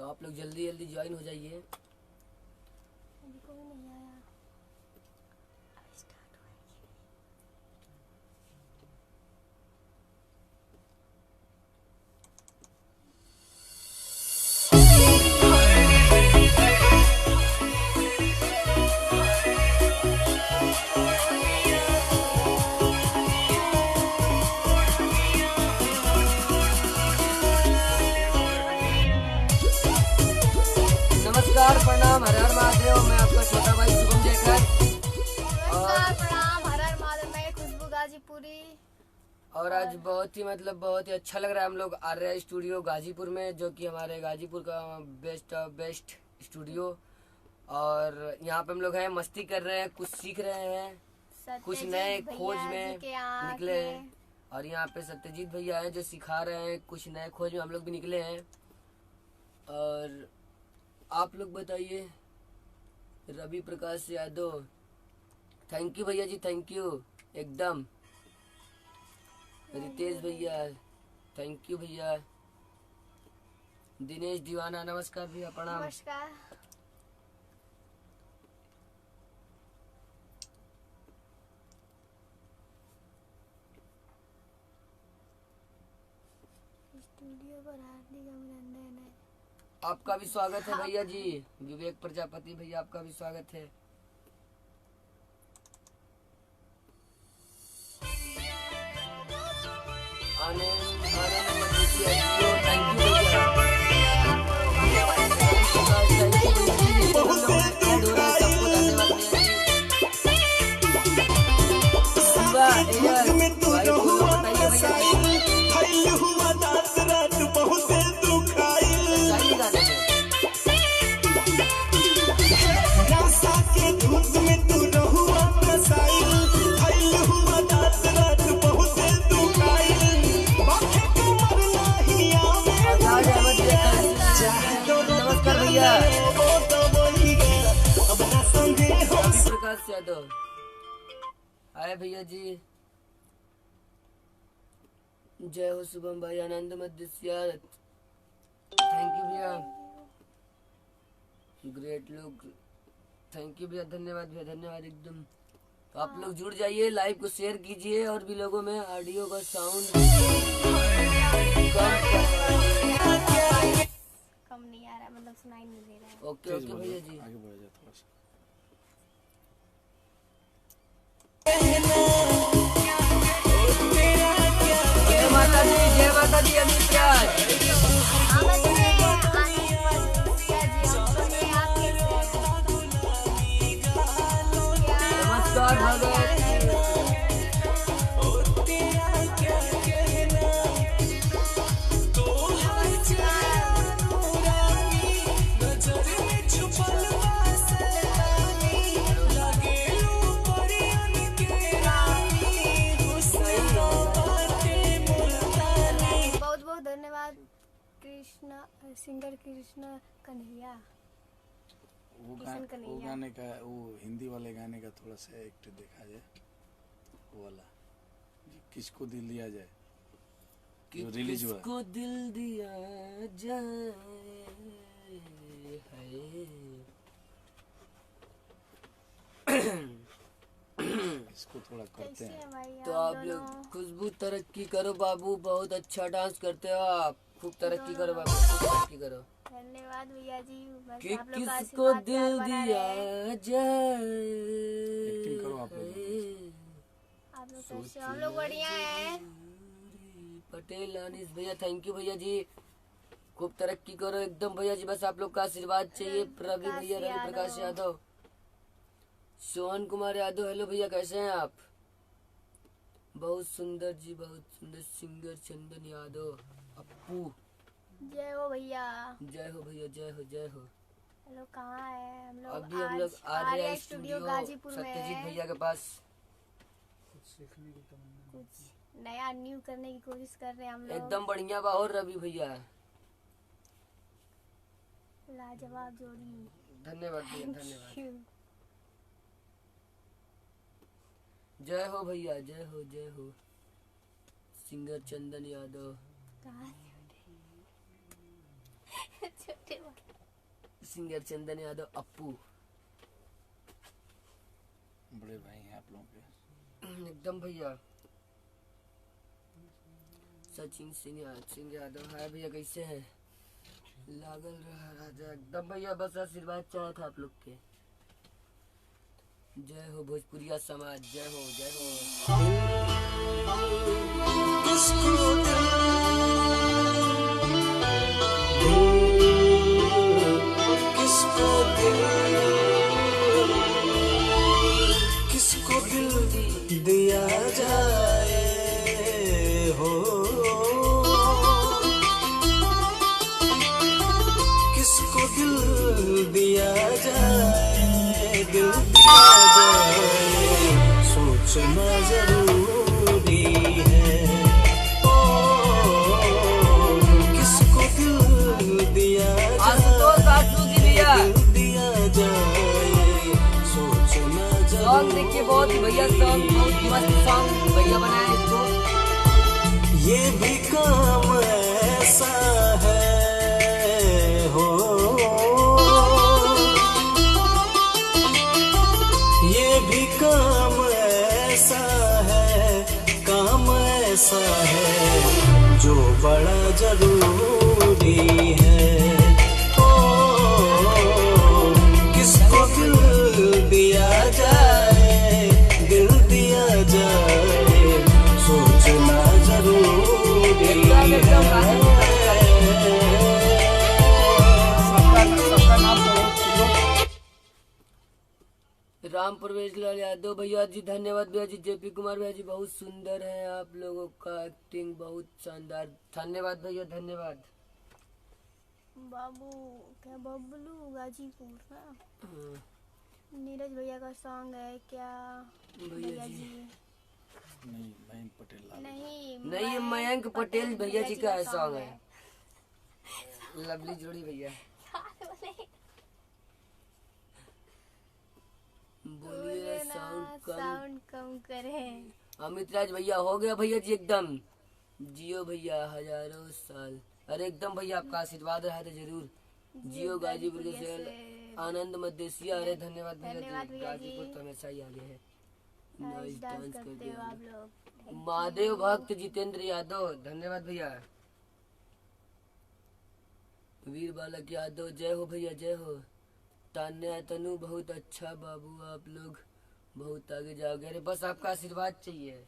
तो आप लोग जल्दी जल्दी ज्वाइन हो जाइए। अभी कोई नहीं आया। अभी स्टार्ट होएगी। नमस्कार, प्रणाम, हर हर महादेव। मैं आपका छोटा भाई शुभम जयकर। नमस्कार, प्रणाम, हर हर महादेव। मैं खुशबू गाजीपुरी। और आज बहुत ही अच्छा लग रहा है। हम लोग आर्या स्टूडियो गाजीपुर में, जो कि हमारे गाजीपुर का बेस्ट स्टूडियो। और यहाँ पे हम लोग हैं, मस्ती कर रहे हैं, कुछ सीख रहे हैं, कुछ नए खोज में निकले हैं। और यहाँ पे सत्यजीत भैया हैं जो सिखा रहे हैं, कुछ नए खोज में हम लोग भी निकले हैं। और आप लोग बताइए। रवि प्रकाश यादव, थैंक यू भैया जी, थैंक यू एकदम। रितेश भैया, थैंक यू भैया। दिनेश दीवाना, नमस्कार भैया, प्रणाम। नमस्कार। स्टूडियो पर हार्दिक अभिनंदन है। आपका भी स्वागत है भैया जी। विवेक प्रजापति भैया, आपका भी स्वागत है। आनंद थैंक यू भैया। नमस्कार भैया। प्रकाश यादव आए भैया जी। जय हो शुभम भाई, आनंद मध्य सियारत, थैंक यू भैया। ग्रेट लोग, थैंक यू भैया, धन्यवाद भैया, धन्यवाद एकदम। तो आप लोग जुड़ जाइए, लाइव को शेयर कीजिए। और भी लोगों में ऑडियो का साउंड कम नहीं आ रहा, मतलब सुनाई नहीं दे रहा है। ओके ओके भैया जी। आगे बढ़ जाए थोड़ा सा। जय माता दी, जय माता दी। अमित राज, नमस्कार भगत। बहुत बहुत धन्यवाद कृष्णा, सिंगर कृष्णा कन्हैया। वो किशन कन्हैया। वो गाने का, वो हिंदी वाले गाने का थोड़ा सा एक्ट देखा जाए, वो वाला किसको दिल दिया जाए, जो रिलीज हुआ। किसको दिल दिया जाए है। इसको थोड़ा करते हैं। तो आप लोग खुशबू तरक्की करो बाबू, बहुत अच्छा डांस करते हो आप। खूब तरक्की करो बाबू, खूब तरक्की करो। धन्यवाद भैया जी। बस कि आप लोग का किसको आशीर्वाद दिल प्यार बना दिया रहे। जाए। एक्टिंग करो आप लोग। आप लोग कैसे? हम लोग बढ़िया हैं। पटेल अनिस भैया, थैंक यू भैया जी। खूब तरक्की करो एकदम भैया जी, बस आप लोग का आशीर्वाद चाहिए। रवि भैया, रवि प्रकाश यादव, सोहन कुमार यादव, हेलो भैया, कैसे हैं आप? बहुत सुंदर जी, बहुत सुंदर सिंगर चंदन यादव, अप्पू, जय हो भैया। जय हो भैया, जय हो, जय हो। हम लोग कहाँ है? हम लोग अभी हम लोग आर्या स्टूडियो गाजीपुर में सत्यजीत हैं। भैया के पास। कुछ नया न्यू करने की कोशिश कर रहे हैं हम लोग। एकदम बढ़िया बा। और रवि भैया, लाजवाब जोड़ी। धन्यवाद भैया, धन्यवाद। जय हो भैया, जय हो, जय हो। सिंगर चंदन यादव, छोटे भाई सिंगर चंदन यादव अप्पू, बड़े भाई हैं आप लोगों के। एकदम भैया। सचिन सिंह यादव है भैया, कैसे हैं? लागल रहा राजा, एकदम भैया, बस आशीर्वाद चाहे था आप लोग के। जय हो भोजपुरिया समाज, जय हो जय हो। किसको दिल दिया जाए हो, किसको दिल दिया जाए, दिल दिया जाए, सोचना जरूरी है। ओ, किसको दिल दिया आशुतोष आशु जी भैया, दिल दिया जाए, सोचना सॉन्ग देखिए, बहुत ही भैया सॉन्ग, बहुत मस्त सॉन्ग भैया बनाए इसको। ये भी काम ऐसा है हो, ये भी काम ऐसा है, काम ऐसा है जो बड़ा जरूरी है। ओ, किसको दिल दिया जाए, दिल दिया जाए, सोचना जरूरी है। राम प्रवेश लाल यादव भैया जी, धन्यवाद भैया जी। जेपी कुमार भैया जी, बहुत सुंदर है आप लोगों का एक्टिंग, बहुत शानदार, धन्यवाद भैया, धन्यवाद। बाबू क्या बबलू गाजीपुर ना। हाँ, नीरज भैया का सॉन्ग है क्या भैया जी? नहीं, मयंक पटेल लाल। नहीं, ये मयंक पटेल भैया जी का सॉन्ग है। लवली जोड़ी भैया, बोलिए साउंड कम करें। अमित राज भैया, हो गया भैया जी एकदम। जियो भैया हजारों साल, अरे एकदम भैया, आपका आशीर्वाद रहा तो जरूर। जियो गाजीपुर के सेल आनंद मदेशिया, अरे धन्यवाद भैया जी। गाजीपुर तो हमेशा ही आगे है, नाइस डांस कर करते हो दिया। आप लोग। महादेव भक्त जितेंद्र यादव, धन्यवाद भैया। वीर बालक यादव, जय हो भैया, जय हो। तान्या तनु, बहुत अच्छा बाबू, आप लोग बहुत आगे जाओगे, अरे बस आपका आशीर्वाद चाहिए।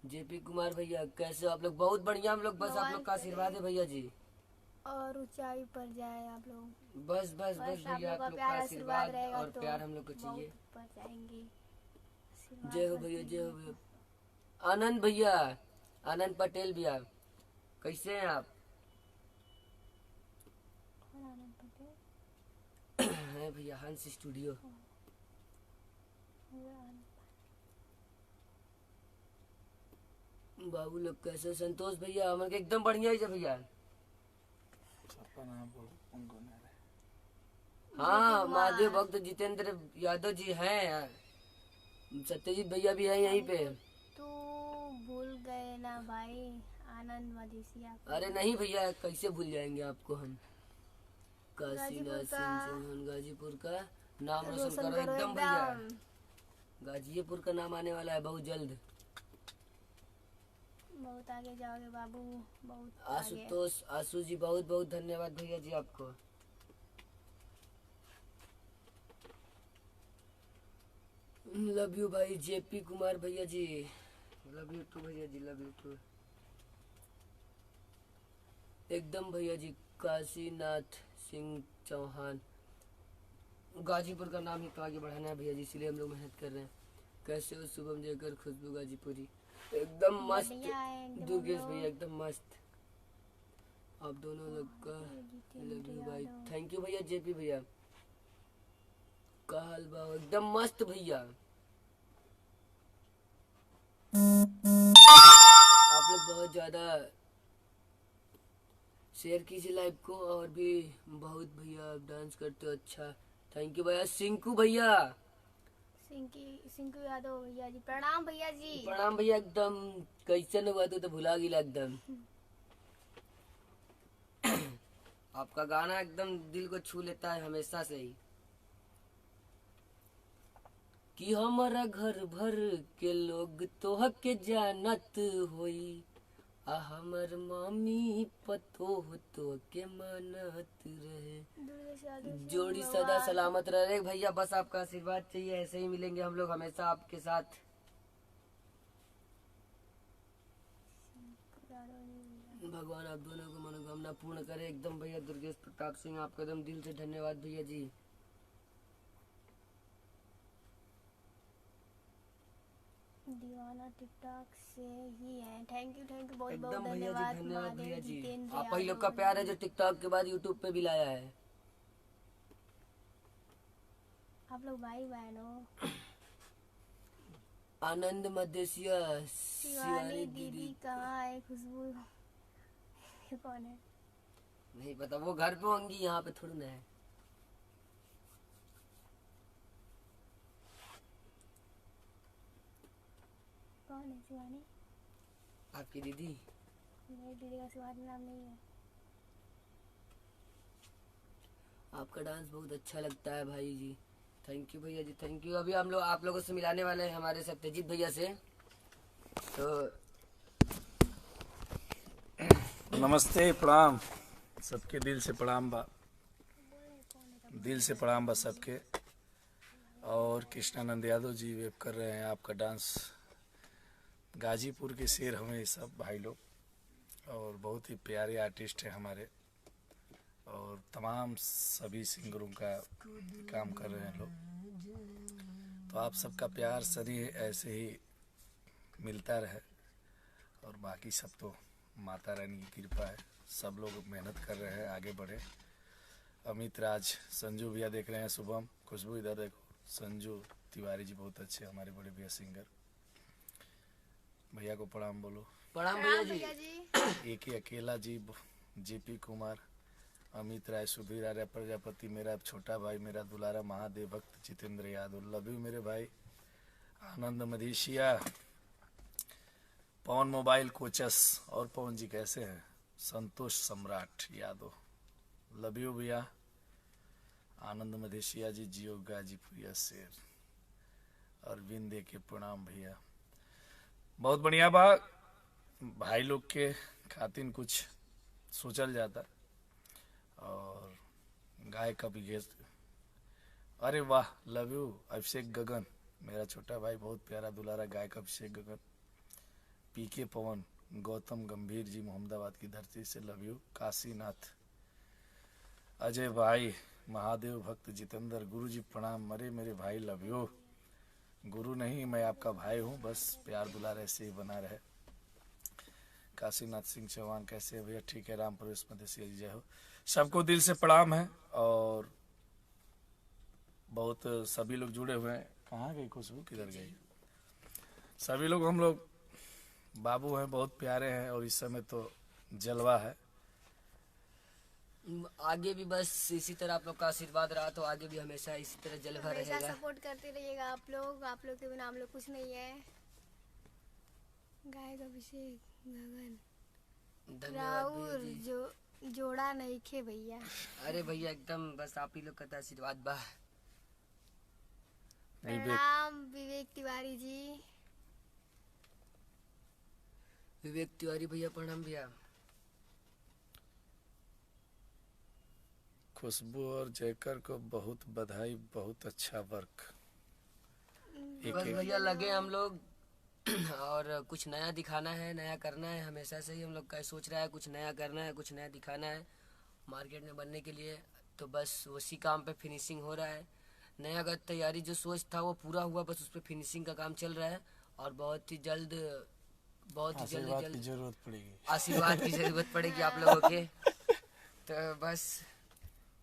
जेपी कुमार भैया, कैसे हो आप लोग? बहुत बढ़िया हम लोग, बस आप लोग का आशीर्वाद है भैया जी। और ऊंचाई पर जाए आप लोग। बस बस बस भैया, आप लोग का आशीर्वाद रहेगा और तो प्यार हम लोग को चाहिए। बहुत ऊपर जाएंगे। आशीर्वाद जय हो बस भैया, जय हो दीजिए। भैया। आनंद भैया, आनंद पटेल भैया, कैसे हैं आप? कौन आनंद पटेल? हैं भैया, हंस स्टूडियो। बाबू लोग कैसे? संतोष भैया हमारे एकदम बढ़िया ही भैया। सबका नाम बोलो, उनको नहीं रहे। हाँ, महादेव भक्त जितेंद्र यादव जी हैं, सत्यजीत भैया भी हैं यहीं पे। तू भूल गए ना भाई, आनंद मदेशिया। अरे नहीं भैया, कैसे भूल जाएंगे आपको हम। काशीनाथ गाजीपुर सिंह का चौहान, गाजीपुर का नाम रोशन रोशन करो करो एकदम भैया। एकदम। गाजीपुर का नाम आने वाला है बहुत जल्द। बहुत आगे जाओगे बाबू, बहुत आगे। आशुतोष आशु जी, बहुत बहुत धन्यवाद भैया जी आपको। लव यू भाई। जेपी कुमार भैया जी, लव यू टू भैया जी, लव यू टू एकदम भैया जी। काशीनाथ सिंह चौहान, गाजीपुर का नाम ही तो आगे बढ़ाना है भैया जी, इसलिए हम लोग मेहनत कर रहे हैं। कैसे हो शुभम जयकर, खुशबू गाजीपुरी, एकदम मस्त। बढ़िया है एकदम दुर्गेश हम भैया लोग। एकदम मस्त। आप दोनों लोग का लव यू भाई, थैंक यू भैया। जेपी भैया का हाल बाबा, एकदम मस्त भैया। आप लोग बहुत ज्यादा शेयर कीजिए लाइव को, और भी बहुत भैया आप डांस करते हो अच्छा, थैंक यू भैया। सिंकू भैया, सिंकू यादव भैया जी, प्रणाम भैया जी। प्रणाम भैया। एकदम कैसे हुआ तो भुला गिला एकदम। आपका गाना एकदम दिल को छू लेता है हमेशा से ही। कि हमारा घर भर के लोग तोह के जानत होई, आ हमर मम्मी पतो तो के मानत रहे। जोड़ी सदा सलामत रहे भैया, बस आपका आशीर्वाद चाहिए, ऐसे ही मिलेंगे हम लोग हमेशा आपके साथ। भगवान आप दोनों को मनोकामना पूर्ण करे एकदम भैया। दुर्गेश प्रताप सिंह, आपका एकदम दिल से धन्यवाद भैया जी। दीवाना टिकटॉक से ही है। थैंक यू बहुत बहुत एकदम भैया जी धन्यवाद धन्यवाद भैया महादेव जी। जितेंद्र आप ही लोग यादव का प्यार है जो टिकटॉक के बाद यूट्यूब पे भी लाया है। आप लोग भाई बहन हो। आनंद मदेशिया शिवानी दीदी कहाँ है? खुशबू ये कौन है? नहीं पता, वो घर पे होंगी, यहाँ पे थोड़ी ना है। कौन है शिवानी? आपकी दीदी। मेरी दीदी का शिवानी नाम नहीं है। आपका डांस बहुत अच्छा लगता है भाई जी। थैंक यू भैया जी, थैंक यू। अभी हम लोग आप लोगों से मिलाने वाले हैं हमारे सत्यजीत भैया से। तो नमस्ते, प्रणाम सबके, दिल से प्रणाम बा, दिल से प्रणाम बा सबके। और कृष्णानंद यादव जी वेब कर रहे हैं आपका डांस। गाजीपुर के शेर हमें ये सब भाई लोग, और बहुत ही प्यारे आर्टिस्ट हैं हमारे, और तमाम सभी सिंगरों का काम कर रहे हैं लोग। तो आप सबका प्यार सदी ऐसे ही मिलता रहे, और बाकी सब तो माता रानी की कृपा है। सब लोग मेहनत कर रहे हैं, आगे बढ़े। अमित राज, संजू भैया देख रहे हैं, शुभम, खुशबू इधर देखो, संजू तिवारी जी बहुत अच्छे हमारे बड़े भैया सिंगर। भैया को प्रणाम बोलो। प्रणाम भैया जी। एक ही अकेला जी, जेपी कुमार, अमित राय, सुधीर आर्य प्रजापति, मेरा छोटा भाई, मेरा दुलारा महादेव भक्त जितेंद्र यादव, लव यू मेरे भाई। आनंद मधेशिया, पवन मोबाइल कोचस, और पवन जी कैसे हैं? संतोष सम्राट यादव, लव यू भैया। आनंद मधेशिया जी, जियो गाजीपुरिया शेर, अरविंद के प्रणाम भैया। बहुत बढ़िया बा, भाई लोग के खातिन कुछ सोचल जाता, और गाय का भी गेस्ट। अरे वाह, लव यू अभिषेक गगन, मेरा छोटा भाई, बहुत प्यारा दुलारा गायक अभिषेक गगन। पीके पवन, गौतम गंभीर जी मोहम्मदाबाद की धरती से, लव यू। काशीनाथ, अजय भाई, महादेव भक्त जितेंद्र, गुरु जी प्रणाम। मरे मेरे भाई, लव यू। गुरु नहीं, मैं आपका भाई हूँ, बस प्यार दुलार ऐसे ही बना रहे। काशीनाथ सिंह चौहान, कैसे है भैया? ठीक है, राम प्रवेश मदेशिया जी, जय हो। सबको दिल से प्रणाम है, और बहुत सभी लोग जुड़े हुए हैं। कहाँ गई खुशबू, किधर गई? सभी लोग हम लोग बाबू हैं, बहुत प्यारे हैं, और इस समय तो जलवा है। आगे भी बस इसी तरह आप लोग का आशीर्वाद रहा तो आगे भी हमेशा इसी तरह जलवा हमेशा रहेगा। सपोर्ट करते रहिएगा आप लोग के बिना हम लोग कुछ नहीं है। गायक अभिषेक गगन, धन्यवाद भैया राउर जी। जो जोड़ा नहीं खे भैया। अरे भैया एकदम बस आप ही लोग का तो आशीर्वाद बा। प्रणाम विवेक तिवारी जी। विवेक तिवारी भैया प्रणाम भैया। खुशबू और जयकर को बहुत बधाई, बहुत अच्छा वर्क। बस भैया लगे हम लोग और कुछ नया दिखाना है, नया करना है। हमेशा से ही हम लोग का सोच रहा है कुछ नया करना है, कुछ नया दिखाना है मार्केट में बनने के लिए। तो बस उसी काम पे फिनिशिंग हो रहा है। नया का तैयारी जो सोच था वो पूरा हुआ, बस उस पर फिनिशिंग का काम चल रहा है। और बहुत ही जल्द आशीर्वाद की जरूरत पड़ेगी, आशीर्वाद की जरूरत पड़ेगी आप लोगों के। तो बस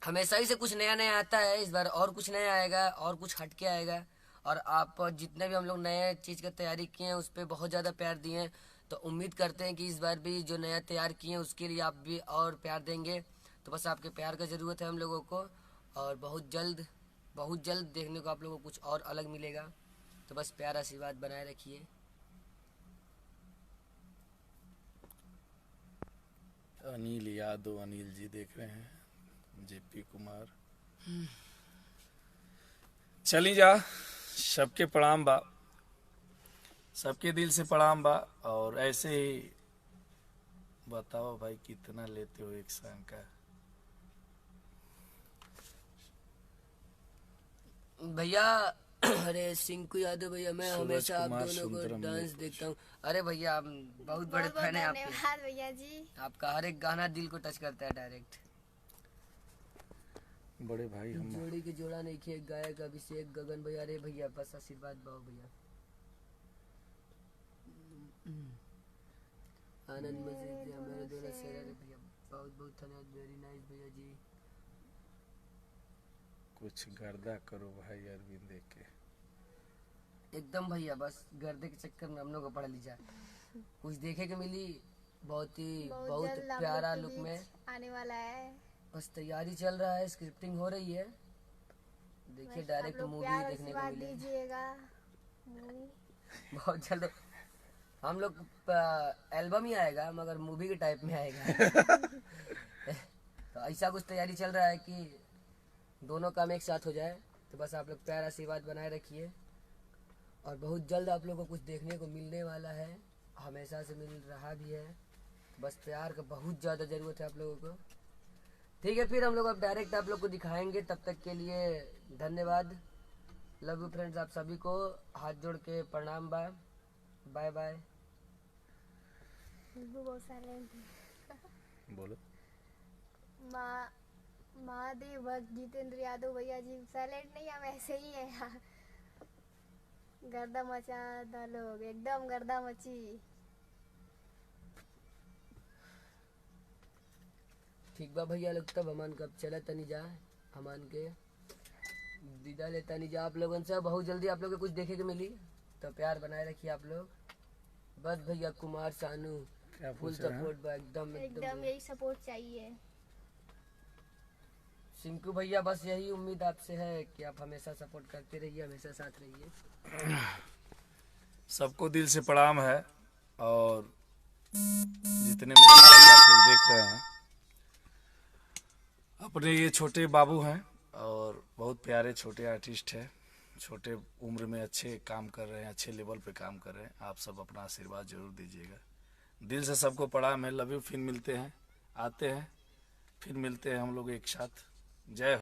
हमेशा ही से कुछ नया नया आता है, इस बार और कुछ नया आएगा और कुछ हटके आएगा। और आप जितने भी हम लोग नए चीज़ का तैयारी किए हैं उस पर बहुत ज़्यादा प्यार दिए हैं, तो उम्मीद करते हैं कि इस बार भी जो नया तैयार किए हैं उसके लिए आप भी और प्यार देंगे। तो बस आपके प्यार का ज़रूरत है हम लोगों को, और बहुत जल्द देखने को आप लोगों को कुछ और अलग मिलेगा। तो बस प्यार आशीर्वाद बनाए रखिए। अनिल यादव, अनिल जी देख रहे हैं, जेपी कुमार। चली जा, सबके प्रणाम बा, सबके दिल से प्रणाम बा। और ऐसे ही बताओ भाई कितना लेते हो एक सॉन्ग का? भैया अरे सिंकू यादव भैया, मैं सूरज हमेशा आप कुमार दोनों को सुंदरम डांस लेख। देखता हूँ। अरे भैया हम बहुत बड़े बहुत बहुत फैन है आपके। धन्यवाद भैया जी। आपका हर एक गाना दिल को टच करता है डायरेक्ट। बड़े भाई हम जोड़ी के जोड़ा नहीं खे, गायक अभिषेक गगन भैया। अरे भैया बस आशीर्वाद पाओ भैया। आनंद मजीद हमारे दोनों शेर। अरे भैया बहुत बहुत धन्यवाद, वेरी नाइस भैया जी। कुछ गर्दा करो भाई अरविंद देख के। एकदम भैया, बस गर्दे के चक्कर में हम लोग को पढ़ लीजिए। कुछ देखे के मिली, बहुत ही बहुत जल्द आप प्यारा लोग लुक के में। बीच आने वाला है। बस तैयारी चल रहा है, स्क्रिप्टिंग हो रही है। देखिए बस डायरेक्ट आप लोग मूवी प्यार देखने को आशीर्वाद मिलेगी दीजिएगा। मूवी बहुत जल्द। हम लोग एल्बम ही आएगा मगर मूवी के टाइप में आएगा। तो ऐसा कुछ तैयारी चल रहा है कि दोनों काम एक साथ हो जाए। तो बस आप लोग प्यार आशीर्वाद बनाए रखिए, और बहुत जल्द आप लोगों को कुछ देखने को मिलने वाला है, हमेशा से मिल रहा भी है। तो बस प्यार का बहुत ज़्यादा ज़रूरत है आप लोगों को। ठीक है, फिर हम लोग अब डायरेक्ट आप लोग को दिखाएंगे। तब तक के लिए धन्यवाद। लव यू फ्रेंड्स, आप सभी को हाथ जोड़ के प्रणाम बा। Bye bye. बहुत सारे बोलो। महादेव भक्त जितेंद्र यादव भैया जी साइलेंट नहीं, हम ऐसे ही है यार। गर्दा मचा था लोग, एकदम गर्दा मची। ठीक बा भैया लोग, तब हमान कब चला तनी जा, हमान के दीदा लेता नहीं जा। आप लोगों से बहुत जल्दी आप लोगों को कुछ देखे के मिली, तो प्यार बनाए रखिए आप लोग। बस भैया कुमार सानू क्या फुल पूछ रहे हैं? सपोर्ट बा, एकदम एकदम यही सपोर्ट चाहिए। सिंकू भैया बस यही उम्मीद आपसे है कि आप हमेशा सपोर्ट करते रहिए, हमेशा साथ रहिए। सबको दिल से प्रणाम है। और जितने मेरे भाई आप लोग देख रहे हैं, अपने ये छोटे बाबू हैं और बहुत प्यारे छोटे आर्टिस्ट हैं। छोटे उम्र में अच्छे काम कर रहे हैं, अच्छे लेवल पे काम कर रहे हैं। आप सब अपना आशीर्वाद जरूर दीजिएगा। दिल से सबको प्रणाम है, लव यू। फिर मिलते हैं, आते हैं, फिर मिलते हैं हम लोग एक साथ। जय हो।